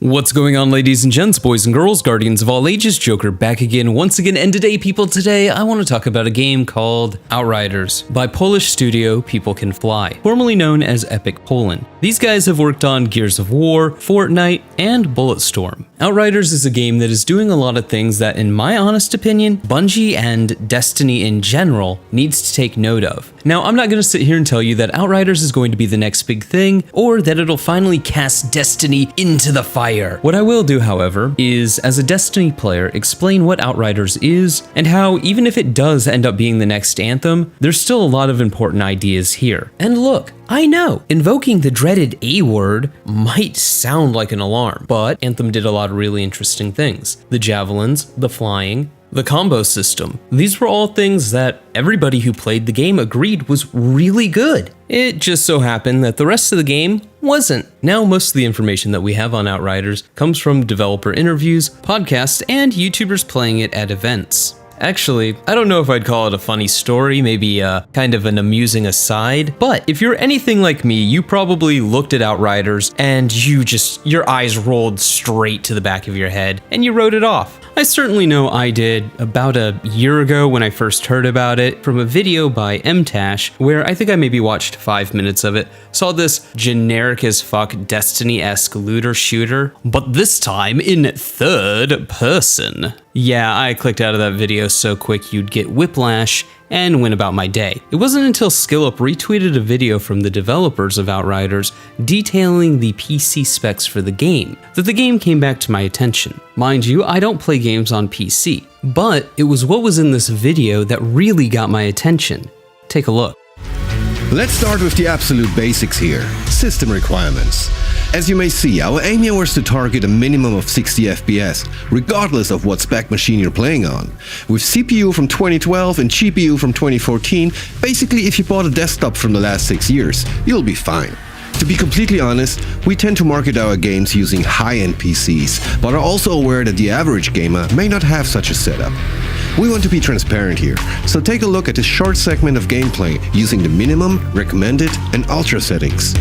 What's going on, ladies and gents, boys and girls, guardians of all ages, Joker back again once again, and today I want to talk about a game called Outriders by Polish studio People Can Fly, formerly known as Epic Poland. These guys have worked on Gears of War, Fortnite, and Bulletstorm. Outriders is a game that is doing a lot of things that, in my honest opinion, Bungie and Destiny in general needs to take note of. Now, I'm not going to sit here and tell you that Outriders is going to be the next big thing, or that it'll finally cast Destiny into the fire. What I will do, however, is, as a Destiny player, explain what Outriders is, and how, even if it does end up being the next Anthem, there's still a lot of important ideas here. And look, I know, invoking the dreaded A word might sound like an alarm, but Anthem did a lot of really interesting things. The javelins, the flying, the combo system. These were all things that everybody who played the game agreed was really good. It just so happened that the rest of the game wasn't. Now, most of the information that we have on Outriders comes from developer interviews, podcasts, and YouTubers playing it at events. Actually, I don't know if I'd call it a funny story, maybe kind of an amusing aside, but if you're anything like me, you probably looked at Outriders and your eyes rolled straight to the back of your head and you wrote it off. I certainly know I did about a year ago when I first heard about it from a video by MTash, where I think I maybe watched 5 minutes of it, saw this generic as fuck Destiny-esque looter shooter, but this time in third person. Yeah, I clicked out of that video so quick you'd get whiplash and went about my day. It wasn't until SkillUp retweeted a video from the developers of Outriders detailing the PC specs for the game that the game came back to my attention. Mind you, I don't play games on PC, but it was what was in this video that really got my attention. Take a look. Let's start with the absolute basics here. System requirements. As you may see, our aim here was to target a minimum of 60 FPS, regardless of what spec machine you're playing on. With CPU from 2012 and GPU from 2014, basically if you bought a desktop from the last 6 years, you'll be fine. To be completely honest, we tend to market our games using high-end PCs, but are also aware that the average gamer may not have such a setup. We want to be transparent here, so take a look at this short segment of gameplay using the minimum, recommended, and ultra settings.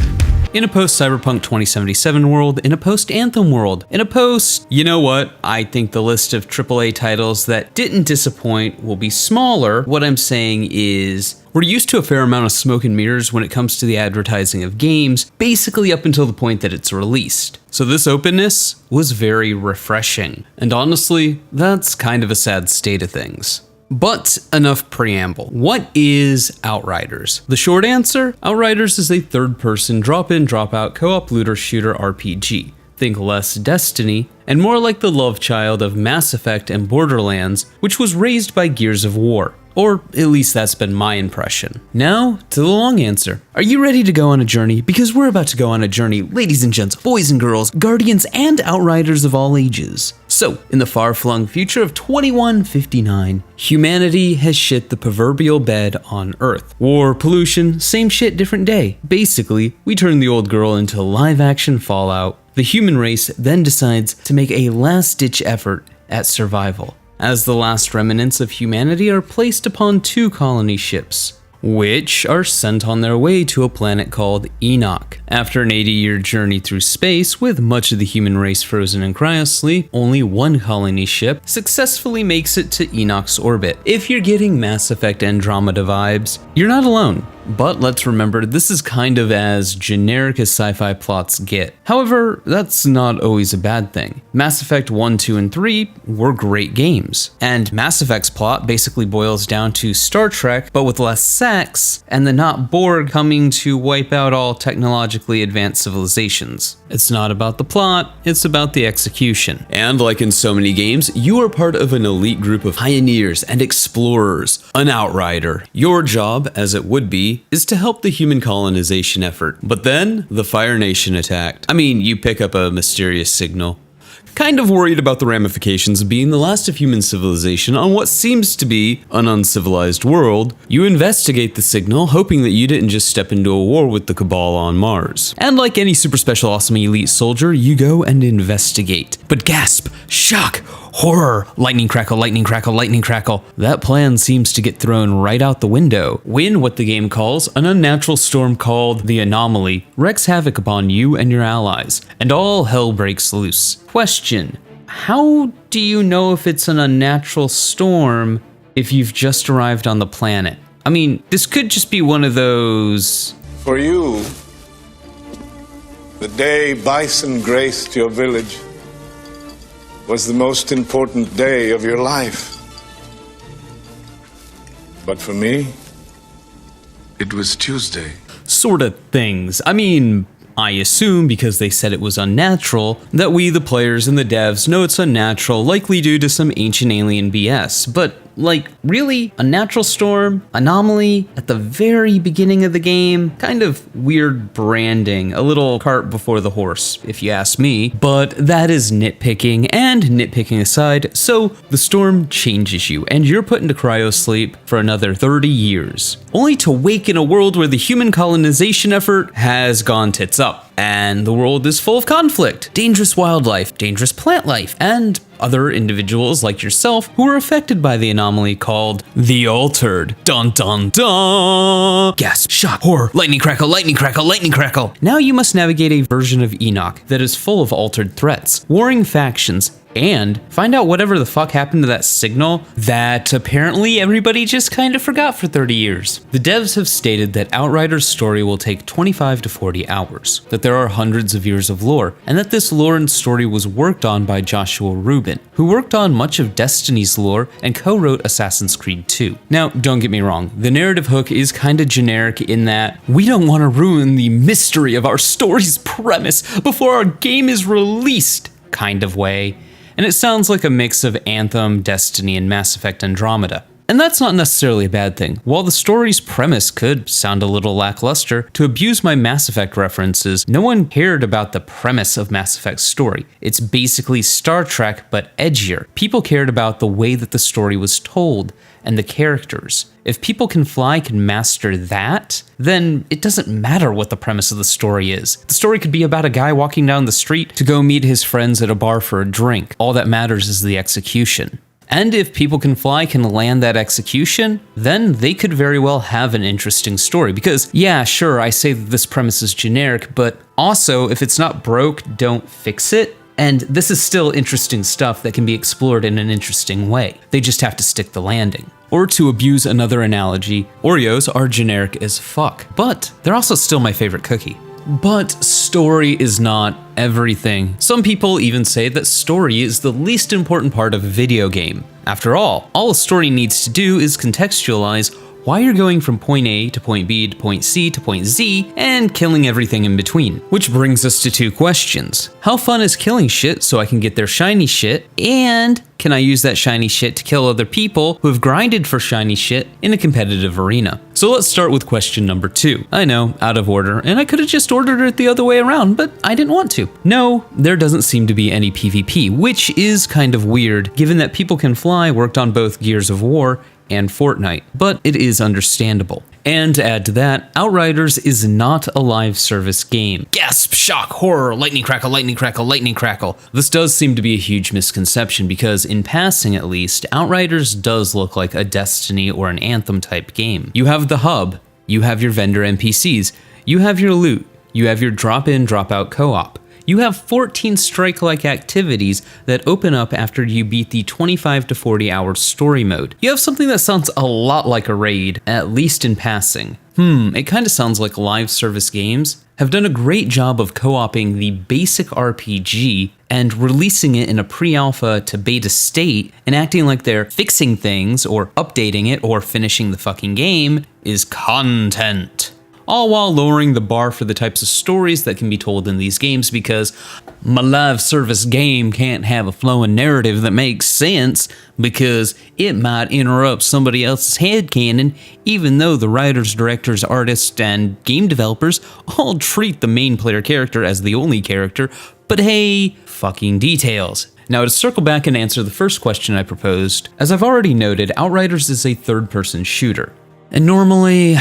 In a post-Cyberpunk 2077 world, in a post-Anthem world, in a post... You know what? I think the list of AAA titles that didn't disappoint will be smaller. What I'm saying is, we're used to a fair amount of smoke and mirrors when it comes to the advertising of games, basically up until the point that it's released. So this openness was very refreshing. And honestly, that's kind of a sad state of things. But enough preamble. What is Outriders? The short answer? Outriders is a third-person drop-in, drop-out co-op looter shooter RPG. Think less Destiny, and more like the love child of Mass Effect and Borderlands, which was raised by Gears of War. Or at least that's been my impression. Now, to the long answer. Are you ready to go on a journey? Because we're about to go on a journey, ladies and gents, boys and girls, guardians and outriders of all ages. So, in the far-flung future of 2159, humanity has shit the proverbial bed on Earth. War, pollution, same shit, different day. Basically, we turn the old girl into live-action Fallout. The human race then decides to make a last-ditch effort at survival, as the last remnants of humanity are placed upon 2 colony ships, which are sent on their way to a planet called Enoch. After an 80-year journey through space, with much of the human race frozen in cryosleep, only 1 colony ship successfully makes it to Enoch's orbit. If you're getting Mass Effect Andromeda vibes, you're not alone. But let's remember, this is kind of as generic as sci-fi plots get. However, that's not always a bad thing. Mass Effect 1, 2, and 3 were great games. And Mass Effect's plot basically boils down to Star Trek, but with less sex, and the not Borg coming to wipe out all technologically advanced civilizations. It's not about the plot, it's about the execution. And like in so many games, you are part of an elite group of pioneers and explorers, an outrider. Your job, as it would be, is to help the human colonization effort. But then, the Fire Nation attacked. I mean, you pick up a mysterious signal. Kind of worried about the ramifications of being the last of human civilization on what seems to be an uncivilized world, you investigate the signal, hoping that you didn't just step into a war with the Cabal on Mars. And like any super special awesome elite soldier, you go and investigate. But gasp, shock, horror, lightning crackle, lightning crackle, lightning crackle. That plan seems to get thrown right out the window when what the game calls an unnatural storm called the Anomaly wreaks havoc upon you and your allies, and all hell breaks loose. Question: how do you know if it's an unnatural storm if you've just arrived on the planet? I mean, this could just be one of those... For you, the day bison graced your village was the most important day of your life. But for me, it was Tuesday. Sort of things. I mean, I assume because they said it was unnatural, that we, the players and the devs, know it's unnatural, likely due to some ancient alien BS. But, like, really? A natural storm? Anomaly? At the very beginning of the game? Kind of weird branding. A little cart before the horse, if you ask me. But that is nitpicking, and nitpicking aside, so the storm changes you, and you're put into cryosleep for another 30 years. Only to wake in a world where the human colonization effort has gone tits up. And the world is full of conflict, dangerous wildlife, dangerous plant life, and other individuals like yourself who are affected by the anomaly called the Altered. Dun dun dun! Gasp, shock, horror, lightning crackle, lightning crackle, lightning crackle. Now you must navigate a version of Enoch that is full of altered threats, warring factions, and find out whatever the fuck happened to that signal that apparently everybody just kind of forgot for 30 years. The devs have stated that Outriders' story will take 25 to 40 hours, that there are hundreds of years of lore, and that this lore and story was worked on by Joshua Ruben, who worked on much of Destiny's lore and co-wrote Assassin's Creed 2. Now, don't get me wrong, the narrative hook is kinda generic in that we don't want to ruin the mystery of our story's premise before our game is released kind of way. And it sounds like a mix of Anthem, Destiny, and Mass Effect Andromeda. And that's not necessarily a bad thing. While the story's premise could sound a little lackluster, to abuse my Mass Effect references, no one cared about the premise of Mass Effect's story. It's basically Star Trek, but edgier. People cared about the way that the story was told, and the characters. If People Can Fly can master that, then it doesn't matter what the premise of the story is. The story could be about a guy walking down the street to go meet his friends at a bar for a drink. All that matters is the execution. And if People Can Fly can land that execution, then they could very well have an interesting story. Because, yeah, sure, I say that this premise is generic, but also, if it's not broke, don't fix it. And this is still interesting stuff that can be explored in an interesting way. They just have to stick the landing. Or to abuse another analogy, Oreos are generic as fuck, but they're also still my favorite cookie. But story is not everything. Some people even say that story is the least important part of a video game. After all a story needs to do is contextualize why you're going from point A to point B to point C to point Z and killing everything in between. Which brings us to two questions. How fun is killing shit so I can get their shiny shit? And can I use that shiny shit to kill other people who have grinded for shiny shit in a competitive arena? So let's start with question number 2. I know, out of order, and I could have just ordered it the other way around, but I didn't want to. No, there doesn't seem to be any PvP, which is kind of weird, given that People Can Fly worked on both Gears of War and Fortnite, but it is understandable. And to add to that, Outriders is not a live service game. Gasp, shock, horror, lightning crackle, lightning crackle, lightning crackle. This does seem to be a huge misconception because in passing at least, Outriders does look like a Destiny or an Anthem type game. You have the hub, you have your vendor NPCs, you have your loot, you have your drop in, drop out co-op. You have 14 strike-like activities that open up after you beat the 25 to 40 hour story mode. You have something that sounds a lot like a raid, at least in passing. It kinda sounds like live service games have done a great job of co-oping the basic RPG and releasing it in a pre-alpha to beta state and acting like they're fixing things or updating it or finishing the fucking game is content. All while lowering the bar for the types of stories that can be told in these games because my live service game can't have a flowing narrative that makes sense because it might interrupt somebody else's headcanon, even though the writers, directors, artists, and game developers all treat the main player character as the only character. But hey, fucking details. Now, to circle back and answer the first question I proposed, as I've already noted, Outriders is a third-person shooter. And normally,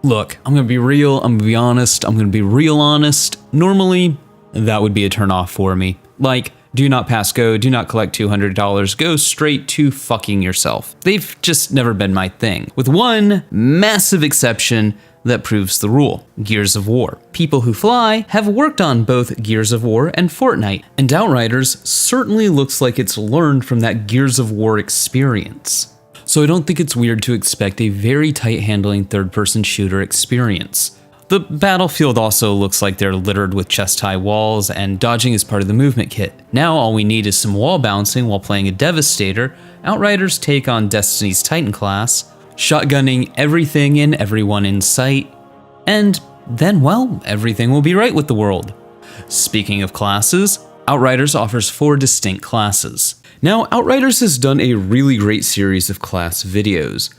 look, I'm gonna be real, I'm gonna be honest, I'm gonna be real honest. Normally, that would be a turn-off for me. Like, do not pass go, do not collect $200, go straight to fucking yourself. They've just never been my thing. With one massive exception that proves the rule: Gears of War. People who fly have worked on both Gears of War and Fortnite, and Outriders certainly looks like it's learned from that Gears of War experience. So I don't think it's weird to expect a very tight handling third-person shooter experience. The battlefield also looks like they're littered with chest-high walls, and dodging is part of the movement kit. Now all we need is some wall bouncing while playing a Devastator. Outriders take on Destiny's Titan class, shotgunning everything and everyone in sight, and then, well, everything will be right with the world. Speaking of classes, Outriders offers 4 distinct classes. Now, Outriders has done a really great series of class videos,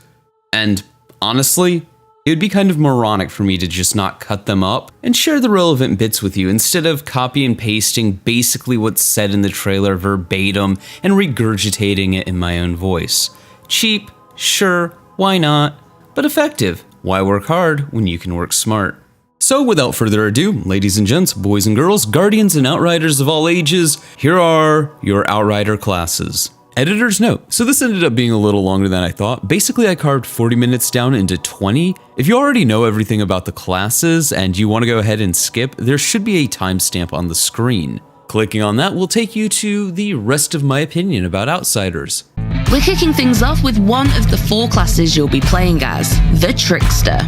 and honestly, it would be kind of moronic for me to just not cut them up and share the relevant bits with you instead of copy and pasting basically what's said in the trailer verbatim and regurgitating it in my own voice. Cheap, sure, why not? But effective. Why work hard when you can work smart? So without further ado, ladies and gents, boys and girls, guardians and outriders of all ages, here are your outrider classes. Editor's note: so this ended up being a little longer than I thought. Basically, I carved 40 minutes down into 20. If you already know everything about the classes and you want to go ahead and skip, there should be a timestamp on the screen. Clicking on that will take you to the rest of my opinion about Outsiders. We're kicking things off with one of the 4 classes you'll be playing as, the Trickster.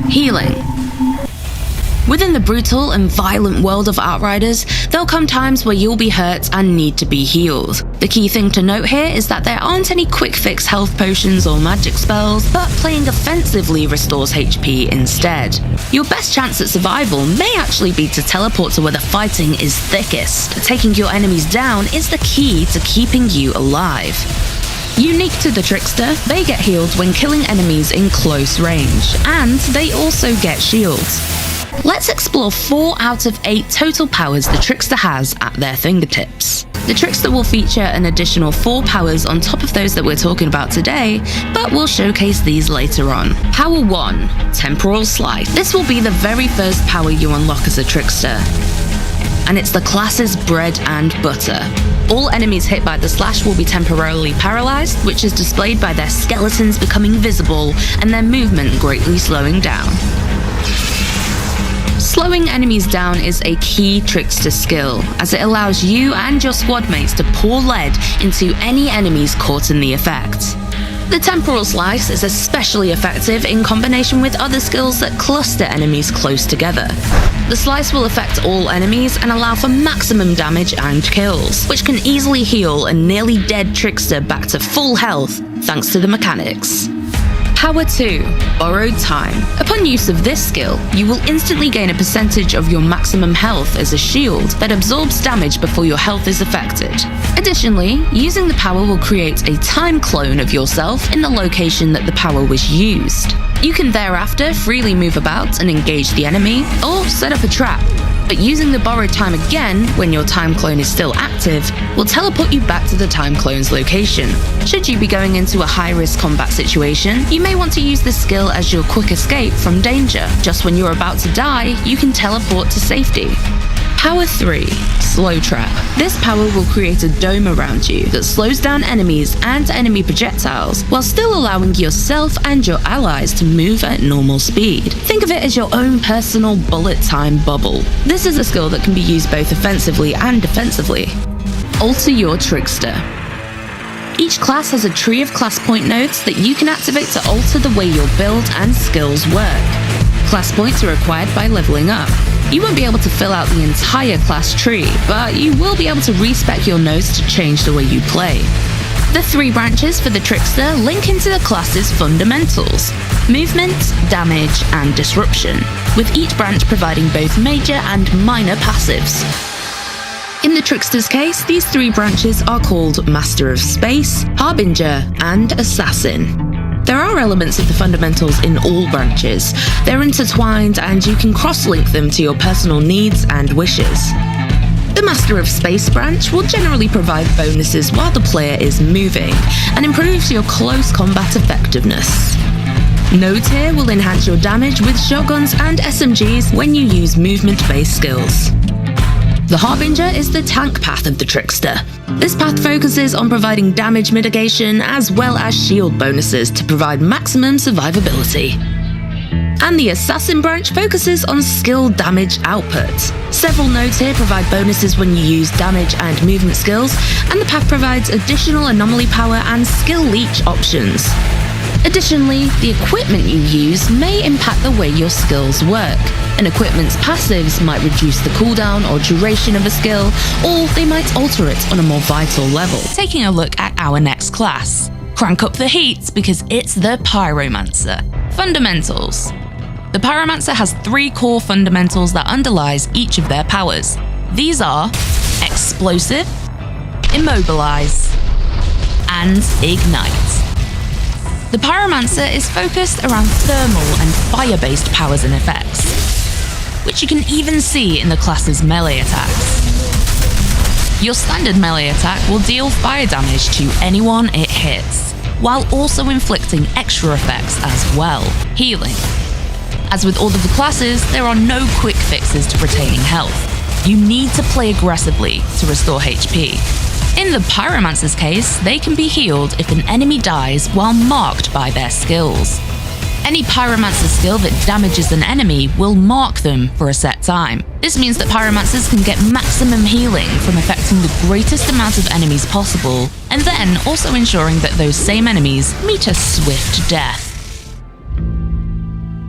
Healing. Within the brutal and violent world of Outriders, there'll come times where you'll be hurt and need to be healed. The key thing to note here is that there aren't any quick fix health potions or magic spells, but playing offensively restores HP instead. Your best chance at survival may actually be to teleport to where the fighting is thickest. Taking your enemies down is the key to keeping you alive. Unique to the Trickster, they get healed when killing enemies in close range, and they also get shields. Let's explore 4 out of 8 total powers the Trickster has at their fingertips. The Trickster will feature an additional 4 powers on top of those that we're talking about today, but we'll showcase these later on. Power 1, Temporal Slice. This will be the very first power you unlock as a Trickster, and it's the class's bread and butter. All enemies hit by the slash will be temporarily paralyzed, which is displayed by their skeletons becoming visible and their movement greatly slowing down. Slowing enemies down is a key Trickster skill, as it allows you and your squad mates to pour lead into any enemies caught in the effect. The Temporal Slice is especially effective in combination with other skills that cluster enemies close together. The slice will affect all enemies and allow for maximum damage and kills, which can easily heal a nearly dead Trickster back to full health thanks to the mechanics. Power 2, Borrowed Time. Upon use of this skill, you will instantly gain a percentage of your maximum health as a shield that absorbs damage before your health is affected. Additionally, using the power will create a time clone of yourself in the location that the power was used. You can thereafter freely move about and engage the enemy, or set up a trap. But using the borrowed time again, when your time clone is still active, will teleport you back to the time clone's location. Should you be going into a high-risk combat situation, you may want to use this skill as your quick escape from danger. Just when you're about to die, you can teleport to safety. Power 3, Slow Trap. This power will create a dome around you that slows down enemies and enemy projectiles, while still allowing yourself and your allies to move at normal speed. Think of it as your own personal bullet time bubble. This is a skill that can be used both offensively and defensively. Alter your Trickster. Each class has a tree of class point nodes that you can activate to alter the way your build and skills work. Class points are acquired by leveling up. You won't be able to fill out the entire class tree, but you will be able to respec your nodes to change the way you play. The 3 branches for the Trickster link into the class's fundamentals: movement, damage, and disruption, with each branch providing both major and minor passives. In the Trickster's case, these 3 branches are called Master of Space, Harbinger, and Assassin. There are elements of the fundamentals in all branches. They're intertwined and you can cross-link them to your personal needs and wishes. The Master of Space branch will generally provide bonuses while the player is moving, and improves your close combat effectiveness. No tier will enhance your damage with shotguns and SMGs when you use movement-based skills. The Harbinger is the tank path of the Trickster. This path focuses on providing damage mitigation as well as shield bonuses to provide maximum survivability. And the Assassin branch focuses on skill damage output. Several nodes here provide bonuses when you use damage and movement skills, and the path provides additional anomaly power and skill leech options. Additionally, the equipment you use may impact the way your skills work. An equipment's passives might reduce the cooldown or duration of a skill, or they might alter it on a more vital level. Taking a look at our next class. Crank up the heat because it's the Pyromancer. Fundamentals. The Pyromancer has 3 core fundamentals that underlies each of their powers. These are Explosive, Immobilize, and Ignite. The Pyromancer is focused around thermal and fire-based powers and effects, which you can even see in the class's melee attacks. Your standard melee attack will deal fire damage to anyone it hits, while also inflicting extra effects as well, healing. As with all of the classes, there are no quick fixes to retaining health. You need to play aggressively to restore HP. In the Pyromancer's case, they can be healed if an enemy dies while marked by their skills. Any Pyromancer skill that damages an enemy will mark them for a set time. This means that Pyromancers can get maximum healing from affecting the greatest amount of enemies possible, and then also ensuring that those same enemies meet a swift death.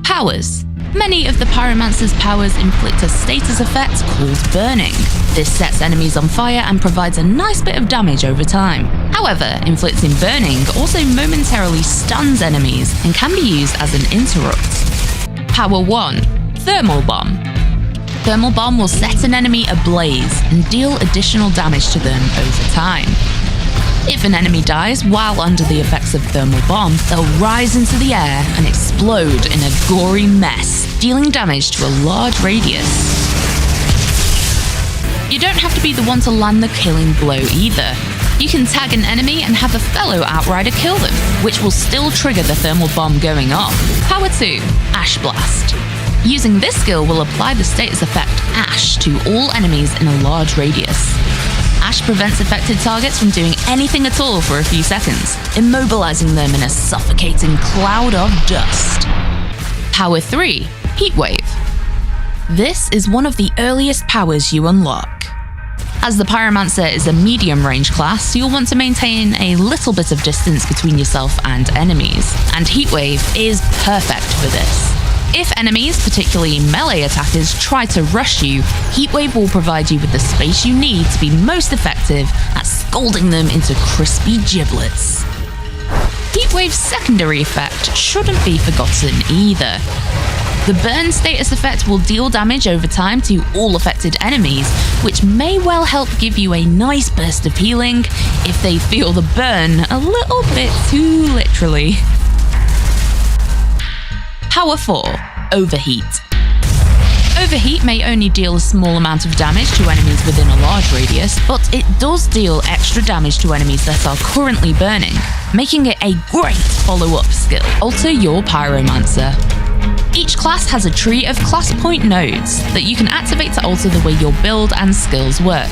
Powers. Many of the Pyromancer's powers inflict a status effect called Burning. This sets enemies on fire and provides a nice bit of damage over time. However, inflicting Burning also momentarily stuns enemies and can be used as an interrupt. Power 1. Thermal Bomb. Thermal Bomb will set an enemy ablaze and deal additional damage to them over time. If an enemy dies while under the effects of Thermal Bomb, they'll rise into the air and explode in a gory mess, dealing damage to a large radius. You don't have to be the one to land the killing blow either. You can tag an enemy and have a fellow Outrider kill them, which will still trigger the Thermal Bomb going off. Power 2. Ash Blast. Using this skill will apply the status effect Ash to all enemies in a large radius. Ash prevents affected targets from doing anything at all for a few seconds, immobilizing them in a suffocating cloud of dust. Power 3. Heatwave. This is one of the earliest powers you unlock. As the Pyromancer is a medium-range class, you'll want to maintain a little bit of distance between yourself and enemies, and Heatwave is perfect for this. If enemies, particularly melee attackers, try to rush you, Heatwave will provide you with the space you need to be most effective at scalding them into crispy giblets. Heatwave's secondary effect shouldn't be forgotten either. The burn status effect will deal damage over time to all affected enemies, which may well help give you a nice burst of healing if they feel the burn a little bit too literally. Power 4. Overheat. Overheat may only deal a small amount of damage to enemies within a large radius, but it does deal extra damage to enemies that are currently burning, making it a great follow-up skill. Alter your Pyromancer. Each class has a tree of class point nodes that you can activate to alter the way your build and skills work.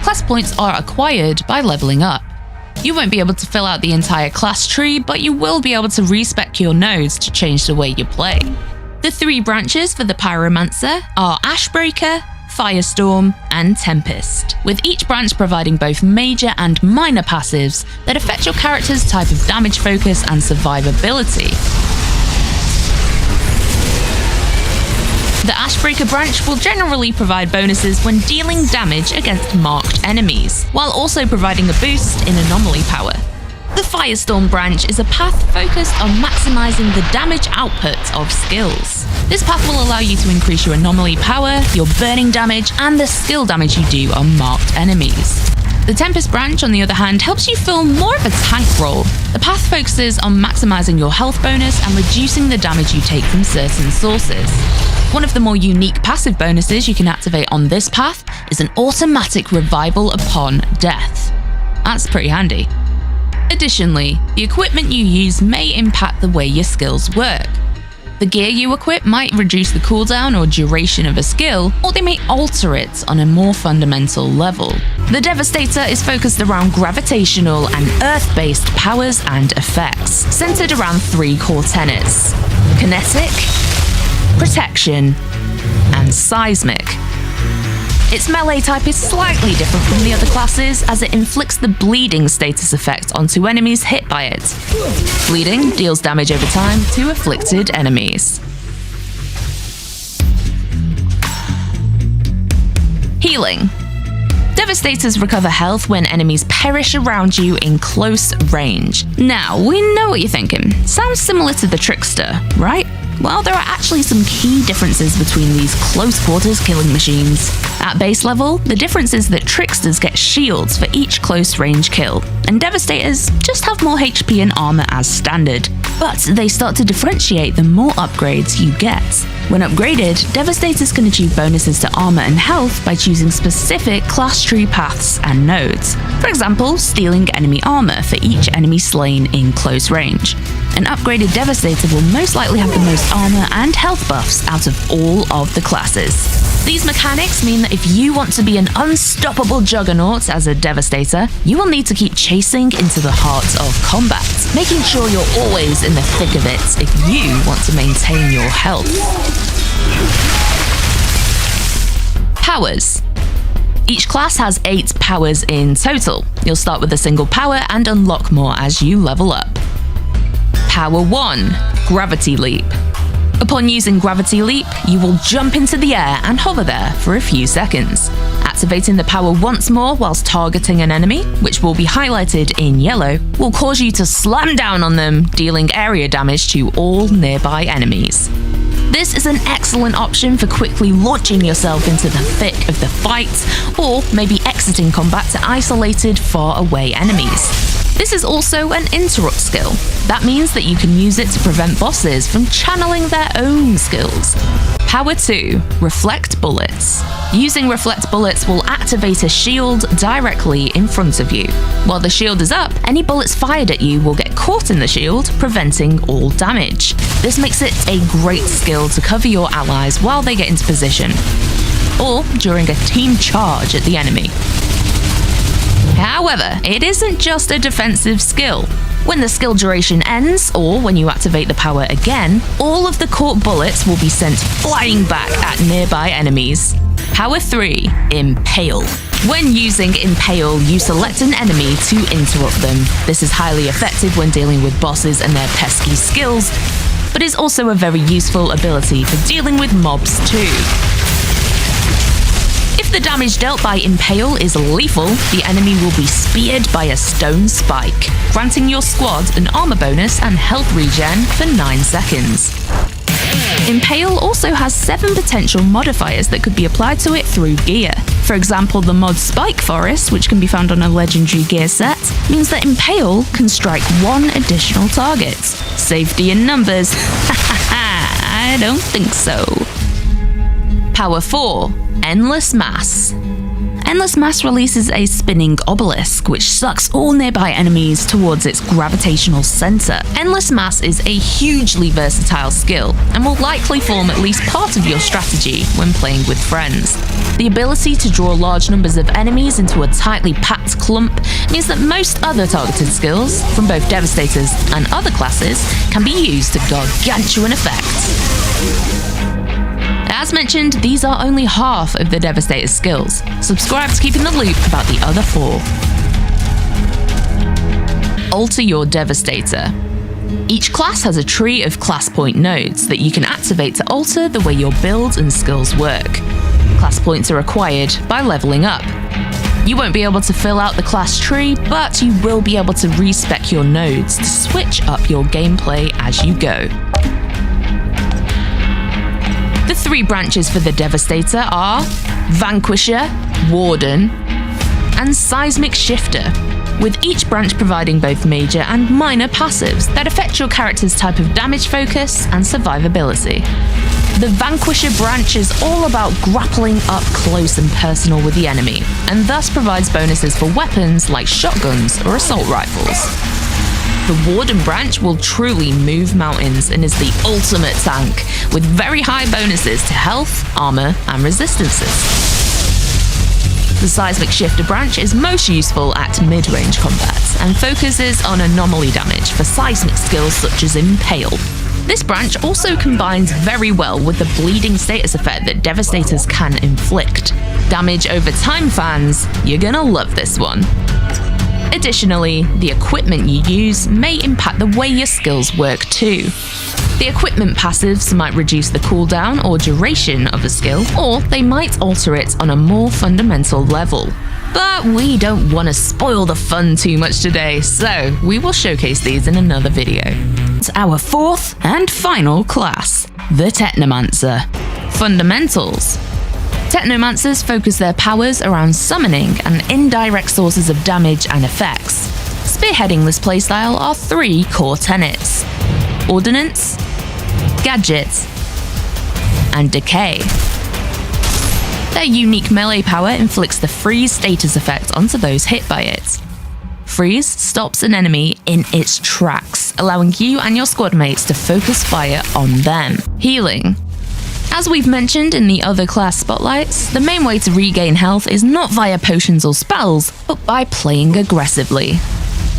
Class points are acquired by leveling up. You won't be able to fill out the entire class tree, but you will be able to respec your nodes to change the way you play. The 3 branches for the Pyromancer are Ashbreaker, Firestorm, and Tempest, with each branch providing both major and minor passives that affect your character's type of damage focus and survivability. The Ashbreaker branch will generally provide bonuses when dealing damage against marked enemies, while also providing a boost in anomaly power. The Firestorm branch is a path focused on maximizing the damage output of skills. This path will allow you to increase your anomaly power, your burning damage, and the skill damage you do on marked enemies. The Tempest branch, on the other hand, helps you fill more of a tank role. The path focuses on maximizing your health bonus and reducing the damage you take from certain sources. One of the more unique passive bonuses you can activate on this path is an automatic revival upon death. That's pretty handy. Additionally, the equipment you use may impact the way your skills work. The gear you equip might reduce the cooldown or duration of a skill, or they may alter it on a more fundamental level. The Devastator is focused around gravitational and earth-based powers and effects, centered around 3 core tenets: kinetic, protection, and seismic. Its melee type is slightly different from the other classes, as it inflicts the bleeding status effect onto enemies hit by it. Bleeding deals damage over time to afflicted enemies. Healing. Devastators recover health when enemies perish around you in close range. Now, we know what you're thinking. Sounds similar to the TRICKSTER, right? Well, there are actually some key differences between these close quarters killing machines. At base level, the difference is that Tricksters get shields for each close range kill, and Devastators just have more HP and armor as standard. But they start to differentiate the more upgrades you get. When upgraded, Devastators can achieve bonuses to armor and health by choosing specific class tree paths and nodes. For example, stealing enemy armor for each enemy slain in close range. An upgraded Devastator will most likely have the most armor and health buffs out of all of the classes. These mechanics mean that if you want to be an unstoppable juggernaut as a Devastator, you will need to keep chasing into the heart of combat, making sure you're always in the thick of it if you want to maintain your health. Powers. Each class has 8 powers in total. You'll start with a single power and unlock more as you level up. Power 1, Gravity Leap. Upon using Gravity Leap, you will jump into the air and hover there for a few seconds. Activating the power once more whilst targeting an enemy, which will be highlighted in yellow, will cause you to slam down on them, dealing area damage to all nearby enemies. This is an excellent option for quickly launching yourself into the thick of the fight, or maybe exiting combat to isolated, far away enemies. This is also an interrupt skill. That means that you can use it to prevent bosses from channeling their own skills. Power 2, Reflect Bullets. Using Reflect Bullets will activate a shield directly in front of you. While the shield is up, any bullets fired at you will get caught in the shield, preventing all damage. This makes it a great skill to cover your allies while they get into position, or during a team charge at the enemy. However, it isn't just a defensive skill. When the skill duration ends, or when you activate the power again, all of the caught bullets will be sent flying back at nearby enemies. Power 3, Impale. When using Impale, you select an enemy to interrupt them. This is highly effective when dealing with bosses and their pesky skills, but is also a very useful ability for dealing with mobs too. If the damage dealt by Impale is lethal, the enemy will be speared by a stone spike, granting your squad an armor bonus and health regen for 9 seconds. Impale also has 7 potential modifiers that could be applied to it through gear. For example, the mod Spike Forest, which can be found on a legendary gear set, means that Impale can strike 1 additional target. Safety in numbers. I don't think so. Power 4, Endless Mass. Endless Mass releases a spinning obelisk, which sucks all nearby enemies towards its gravitational center. Endless Mass is a hugely versatile skill, and will likely form at least part of your strategy when playing with friends. The ability to draw large numbers of enemies into a tightly packed clump means that most other targeted skills, from both Devastators and other classes, can be used to gargantuan effect. As mentioned, these are only half of the Devastator's skills. Subscribe to keep in the loop about the other 4. Alter your Devastator. Each class has a tree of class point nodes that you can activate to alter the way your builds and skills work. Class points are acquired by leveling up. You won't be able to fill out the class tree, but you will be able to respec your nodes to switch up your gameplay as you go. The 3 branches for the Devastator are Vanquisher, Warden, and Seismic Shifter, with each branch providing both major and minor passives that affect your character's type of damage focus and survivability. The Vanquisher branch is all about grappling up close and personal with the enemy, and thus provides bonuses for weapons like shotguns or assault rifles. The Warden branch will truly move mountains and is the ultimate tank, with very high bonuses to health, armor, and resistances. The Seismic Shifter branch is most useful at mid-range combat, and focuses on anomaly damage for seismic skills such as Impale. This branch also combines very well with the bleeding status effect that Devastators can inflict. Damage over time fans, you're gonna love this one. Additionally, the equipment you use may impact the way your skills work too. The equipment passives might reduce the cooldown or duration of a skill, or they might alter it on a more fundamental level. But we don't want to spoil the fun too much today, so we will showcase these in another video. It's our fourth and final class, the Technomancer. Fundamentals. Technomancers focus their powers around summoning and indirect sources of damage and effects. Spearheading this playstyle are three core tenets: Ordinance, Gadget, and Decay. Their unique melee power inflicts the freeze status effect onto those hit by it. Freeze stops an enemy in its tracks, allowing you and your squad mates to focus fire on them. Healing. As we've mentioned in the other class spotlights, the main way to regain health is not via potions or spells, but by playing aggressively.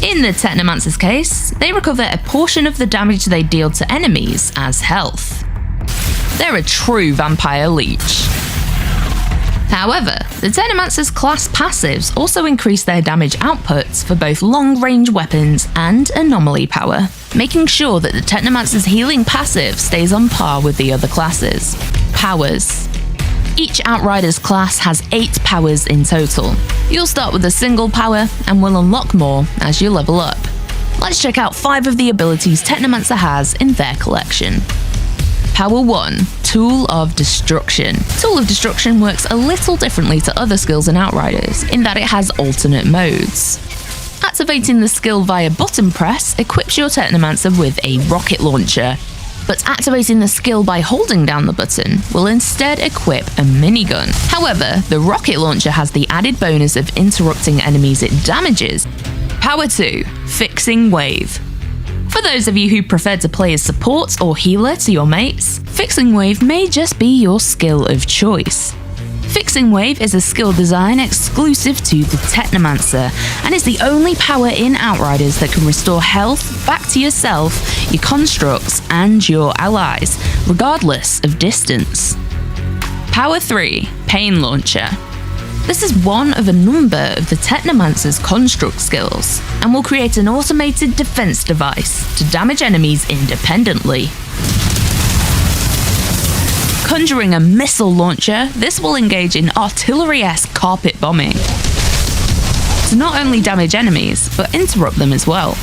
In the Technomancer's case, they recover a portion of the damage they deal to enemies as health. They're a true vampire leech. However, the Technomancer's class passives also increase their damage outputs for both long-range weapons and anomaly power, making sure that the Technomancer's healing passive stays on par with the other classes. Powers. Each Outriders class has 8 powers in total. You'll start with a single power and will unlock more as you level up. Let's check out 5 of the abilities Technomancer has in their collection. Power 1, Tool of Destruction. Tool of Destruction works a little differently to other skills in Outriders, in that it has alternate modes. Activating the skill via button press equips your Technomancer with a rocket launcher, but activating the skill by holding down the button will instead equip a minigun. However, the rocket launcher has the added bonus of interrupting enemies it damages. Power 2, Fixing Wave. For those of you who prefer to play as support or healer to your mates, Fixing Wave may just be your skill of choice. Fixing Wave is a skill design exclusive to the Technomancer, and is the only power in Outriders that can restore health back to yourself, your constructs, and your allies, regardless of distance. Power 3, Pain Launcher. This is one of a number of the Technomancer's construct skills, and will create an automated defense device to damage enemies independently. Conjuring a missile launcher, this will engage in artillery-esque carpet bombing to not only damage enemies, but interrupt them as well.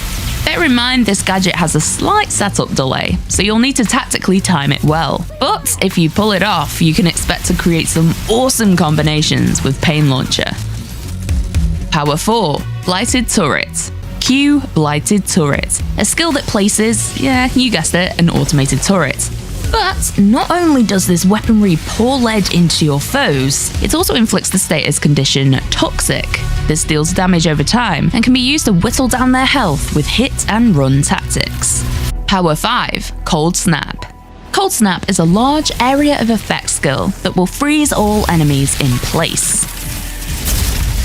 Bear in mind this gadget has a slight setup delay, so you'll need to tactically time it well. But if you pull it off, you can expect to create some awesome combinations with Pain Launcher. Power 4, Blighted Turret. Q Blighted Turret, a skill that places, yeah, you guessed it, an automated turret. But not only does this weaponry pour lead into your foes, it also inflicts the status condition Toxic. This deals damage over time and can be used to whittle down their health with hit and run tactics. Power 5, Cold Snap. Cold Snap is a large area of effect skill that will freeze all enemies in place.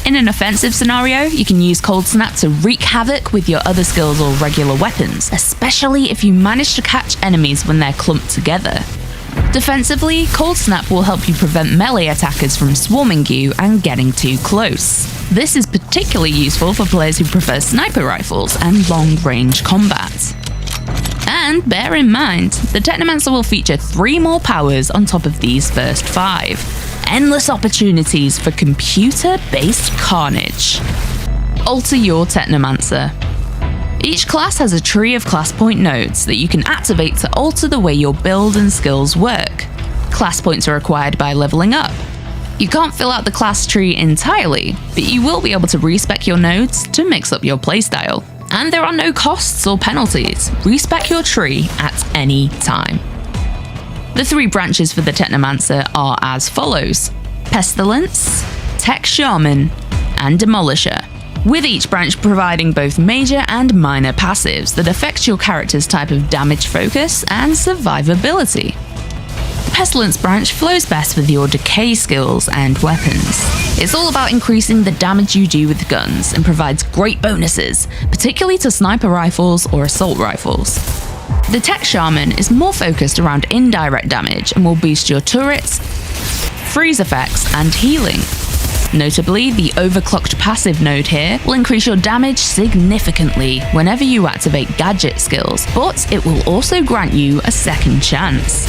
In an offensive scenario, you can use Cold Snap to wreak havoc with your other skills or regular weapons, especially if you manage to catch enemies when they're clumped together. Defensively, Cold Snap will help you prevent melee attackers from swarming you and getting too close. This is particularly useful for players who prefer sniper rifles and long-range combat. And bear in mind, the Technomancer will feature 3 more powers on top of these first 5. Endless opportunities for computer-based carnage. Alter your Technomancer. Each class has a tree of class point nodes that you can activate to alter the way your build and skills work. Class points are acquired by leveling up. You can't fill out the class tree entirely, but you will be able to respec your nodes to mix up your playstyle. And there are no costs or penalties. Respec your tree at any time. The 3 branches for the Technomancer are as follows: Pestilence, Tech Shaman, and Demolisher, with each branch providing both major and minor passives that affect your character's type of damage focus and survivability. The Pestilence branch flows best with your decay skills and weapons. It's all about increasing the damage you do with guns and provides great bonuses, particularly to sniper rifles or assault rifles. The Tech Shaman is more focused around indirect damage and will boost your turrets, freeze effects, and healing. Notably, the overclocked passive node here will increase your damage significantly whenever you activate gadget skills, but it will also grant you a second chance.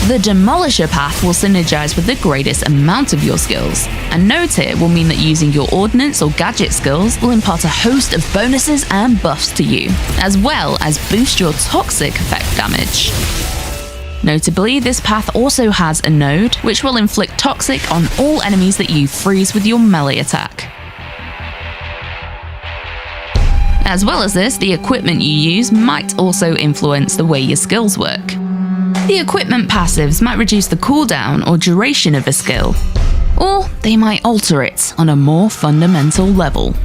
The Demolisher path will synergize with the greatest amount of your skills, and node here will mean that using your ordnance or gadget skills will impart a host of bonuses and buffs to you, as well as boost your toxic effect damage. Notably, this path also has a node which will inflict toxic on all enemies that you freeze with your melee attack. As well as this, the equipment you use might also influence the way your skills work. The equipment passives might reduce the cooldown or duration of a skill, or they might alter it on a more fundamental level.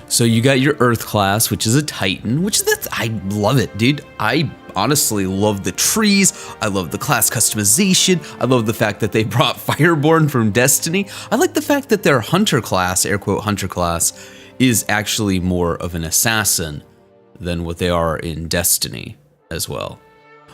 So you got your Earth class, which is a Titan, I love it, dude. I honestly love the trees. I love the class customization. I love the fact that they brought Fireborn from Destiny. I like the fact that their Hunter class, air quote Hunter class, is actually more of an assassin than what they are in Destiny as well.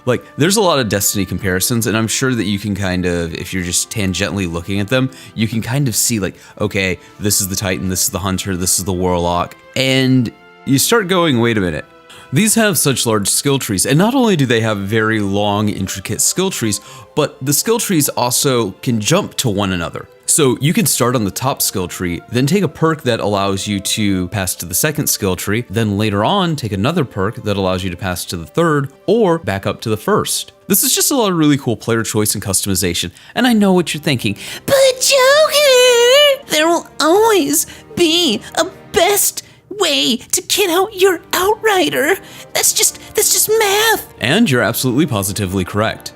Like, there's a lot of Destiny comparisons, and I'm sure that you can kind of, if you're just tangentially looking at them, you can kind of see like, okay, this is the Titan, this is the Hunter, this is the Warlock, and you start going, wait a minute. These have such large skill trees, and not only do they have very long, intricate skill trees, but the skill trees also can jump to one another. So you can start on the top skill tree, then take a perk that allows you to pass to the second skill tree, then later on take another perk that allows you to pass to the third, or back up to the first. This is just a lot of really cool player choice and customization, and I know what you're thinking, but Joker, there will always be a best way to kit out your Outrider. That's just math. And you're absolutely positively correct.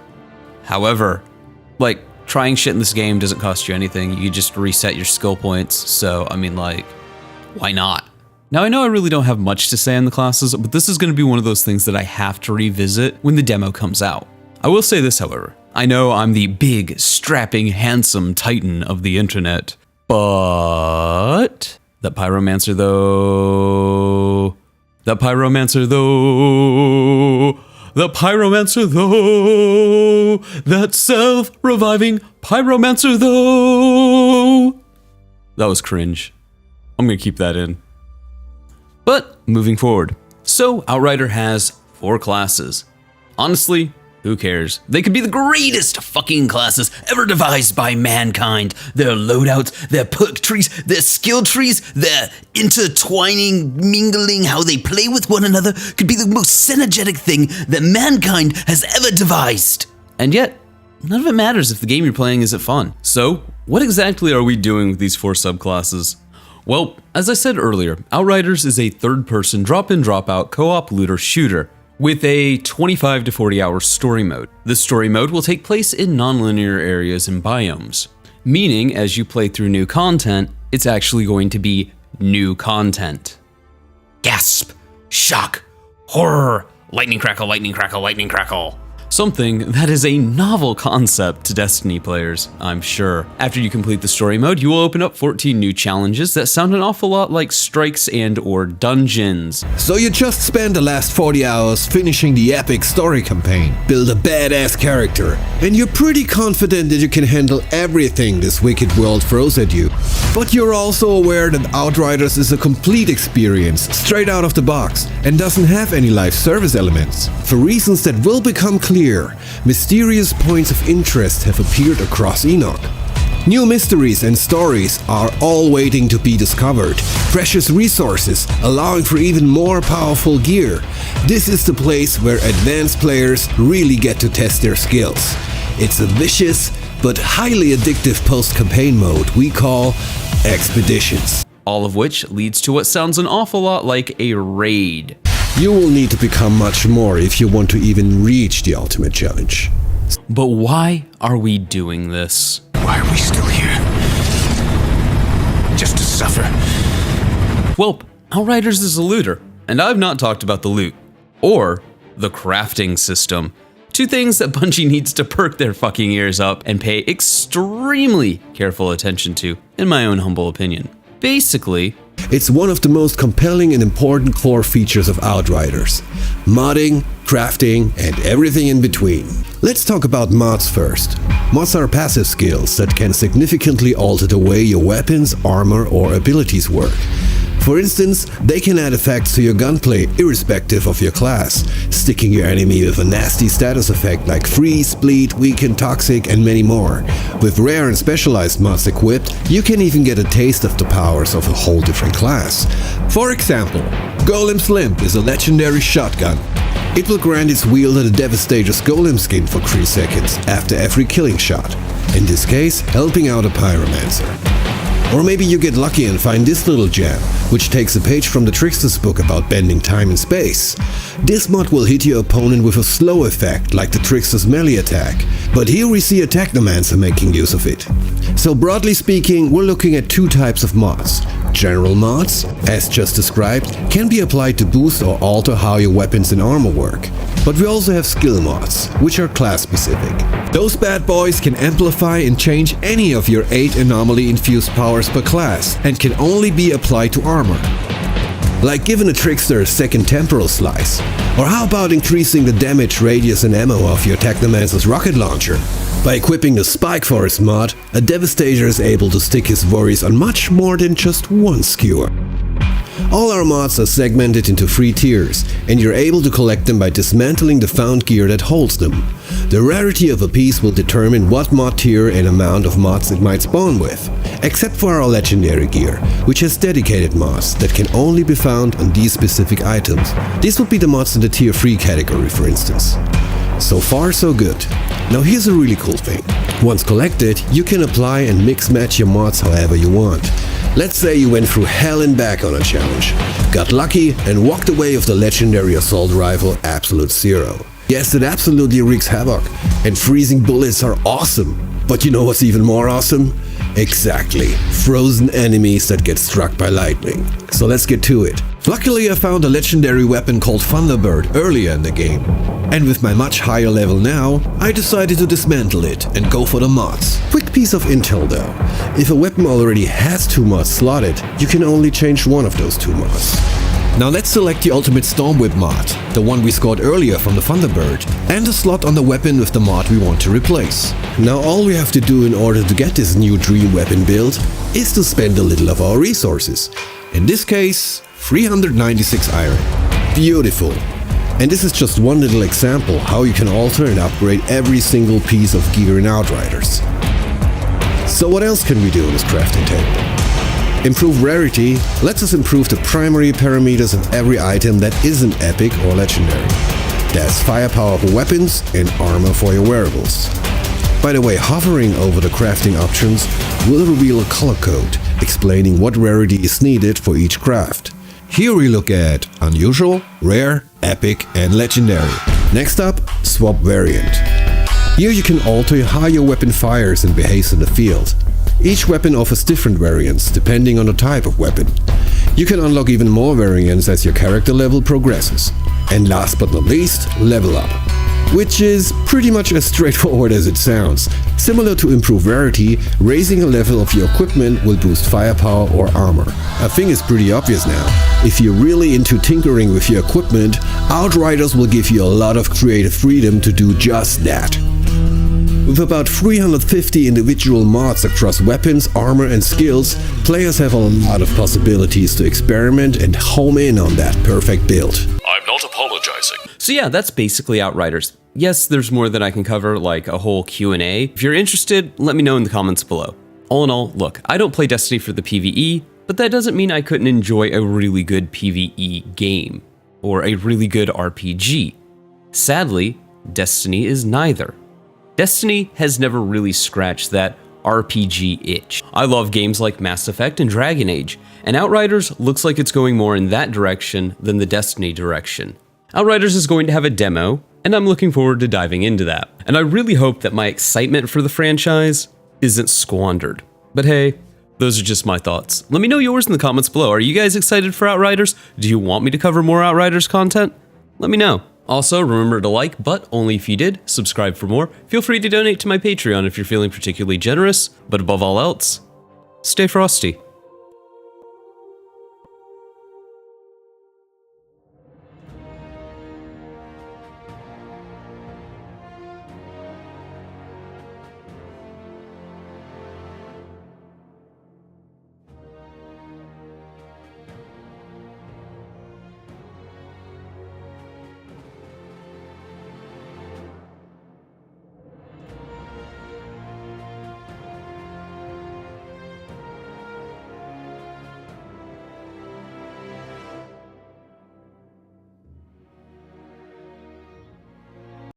However, like, trying shit in this game doesn't cost you anything. You just reset your skill points. So, I mean, like, why not? Now, I know I really don't have much to say on the classes, but this is going to be one of those things that I have to revisit when the demo comes out. I will say this, however. I know I'm the big, strapping, handsome Titan of the internet, but that Pyromancer though, the Pyromancer though, that self-reviving Pyromancer though. That was cringe. I'm gonna keep that in. But moving forward. So Outrider has 4 classes. Honestly, who cares? They could be the greatest fucking classes ever devised by mankind. Their loadouts, their perk trees, their skill trees, their intertwining, mingling, how they play with one another could be the most synergetic thing that mankind has ever devised. And yet, none of it matters if the game you're playing isn't fun. So, what exactly are we doing with these 4 subclasses? Well, as I said earlier, Outriders is a third-person drop-in, drop-out co-op looter shooter with a 25 to 40 hour story mode. This story mode will take place in non-linear areas and biomes, meaning as you play through new content, it's actually going to be new content. Gasp, shock, horror, lightning crackle, lightning crackle, lightning crackle. Something that is a novel concept to Destiny players, I'm sure. After you complete the story mode, you will open up 14 new challenges that sound an awful lot like strikes and or dungeons. So you just spent the last 40 hours finishing the epic story campaign, build a badass character, and you're pretty confident that you can handle everything this wicked world throws at you. But you're also aware that Outriders is a complete experience, straight out of the box, and doesn't have any live service elements. For reasons that will become clear, mysterious points of interest have appeared across Enoch. New mysteries and stories are all waiting to be discovered. Precious resources, allowing for even more powerful gear. This is the place where advanced players really get to test their skills. It's a vicious but highly addictive post-campaign mode we call Expeditions. All of which leads to what sounds an awful lot like a raid. You will need to become much more if you want to even reach the ultimate challenge. But why are we doing this? Why are we still here? Just to suffer? Well, Outriders is a looter, and I've not talked about the loot. Or the crafting system. Two things that Bungie needs to perk their fucking ears up and pay extremely careful attention to, in my own humble opinion. Basically, it's one of the most compelling and important core features of Outriders. Modding, crafting, and everything in between. Let's talk about mods first. Mods are passive skills that can significantly alter the way your weapons, armor, or abilities work. For instance, they can add effects to your gunplay irrespective of your class, sticking your enemy with a nasty status effect like freeze, bleed, weaken, toxic, and many more. With rare and specialized mods equipped, you can even get a taste of the powers of a whole different class. For example, Golem's Limp is a legendary shotgun. It will grant its wielder the Devastator's Golem skin for 3 seconds after every killing shot, in this case helping out a Pyromancer. Or maybe you get lucky and find this little gem, which takes a page from the Trickster's book about bending time and space. This mod will hit your opponent with a slow effect, like the Trickster's melee attack, but here we see a TECHNOMANCER making use of it. So broadly speaking, we're looking at 2 types of mods. General mods, as just described, can be applied to boost or alter how your weapons and armor work. But we also have skill mods, which are class specific. Those bad boys can amplify and change any of your 8 anomaly-infused powers per class, and can only be applied to armor. Like giving a Trickster a second temporal slice. Or how about increasing the damage, radius and ammo of your Technomancer's rocket launcher? By equipping the Spike Forest mod, a Devastator is able to stick his worries on much more than just one skewer. All our mods are segmented into 3 tiers, and you're able to collect them by dismantling the found gear that holds them. The rarity of a piece will determine what mod tier and amount of mods it might spawn with, except for our legendary gear, which has dedicated mods that can only be found on these specific items. These would be the mods in the tier 3 category, for instance. So far, so good. Now here's a really cool thing. Once collected, you can apply and mix-match your mods however you want. Let's say you went through hell and back on a challenge, got lucky and walked away with the legendary assault rifle Absolute Zero. Yes, it absolutely wreaks havoc, and freezing bullets are awesome. But you know what's even more awesome? Exactly, frozen enemies that get struck by lightning. So let's get to it. Luckily I found a legendary weapon called Thunderbird earlier in the game. And with my much higher level now, I decided to dismantle it and go for the mods. Quick piece of intel though. If a weapon already has 2 mods slotted, you can only change one of those 2 mods. Now let's select the Ultimate Stormwhip mod, the one we scored earlier from the Thunderbird, and a slot on the weapon with the mod we want to replace. Now all we have to do in order to get this new dream weapon build is to spend a little of our resources. In this case, 396 iron. Beautiful. And this is just one little example how you can alter and upgrade every single piece of gear in Outriders. So what else can we do in this crafting table? Improve rarity lets us improve the primary parameters of every item that isn't epic or legendary. There's firepower for weapons and armor for your wearables. By the way, hovering over the crafting options will reveal a color code explaining what rarity is needed for each craft. Here we look at unusual, rare, epic, and legendary. Next up, swap variant. Here you can alter how your weapon fires and behaves in the field. Each weapon offers different variants depending on the type of weapon. You can unlock even more variants as your character level progresses. And last but not least, level up. Which is pretty much as straightforward as it sounds. Similar to improved rarity, raising a level of your equipment will boost firepower or armor. I think it's pretty obvious now. If you're really into tinkering with your equipment, Outriders will give you a lot of creative freedom to do just that. With about 350 individual mods across weapons, armor and skills, players have a lot of possibilities to experiment and home in on that perfect build. I'm not apologizing. So yeah, that's basically Outriders. Yes, there's more that I can cover, like a whole Q&A. If you're interested, let me know in the comments below. All in all, look, I don't play Destiny for the PvE, but that doesn't mean I couldn't enjoy a really good PvE game, or a really good RPG. Sadly, Destiny is neither. Destiny has never really scratched that RPG itch. I love games like Mass Effect and Dragon Age, and Outriders looks like it's going more in that direction than the Destiny direction. Outriders is going to have a demo, and I'm looking forward to diving into that. And I really hope that my excitement for the franchise isn't squandered. But hey, those are just my thoughts. Let me know yours in the comments below. Are you guys excited for Outriders? Do you want me to cover more Outriders content? Let me know. Also, remember to like, but only if you did, subscribe for more. Feel free to donate to my Patreon if you're feeling particularly generous, but above all else, stay frosty.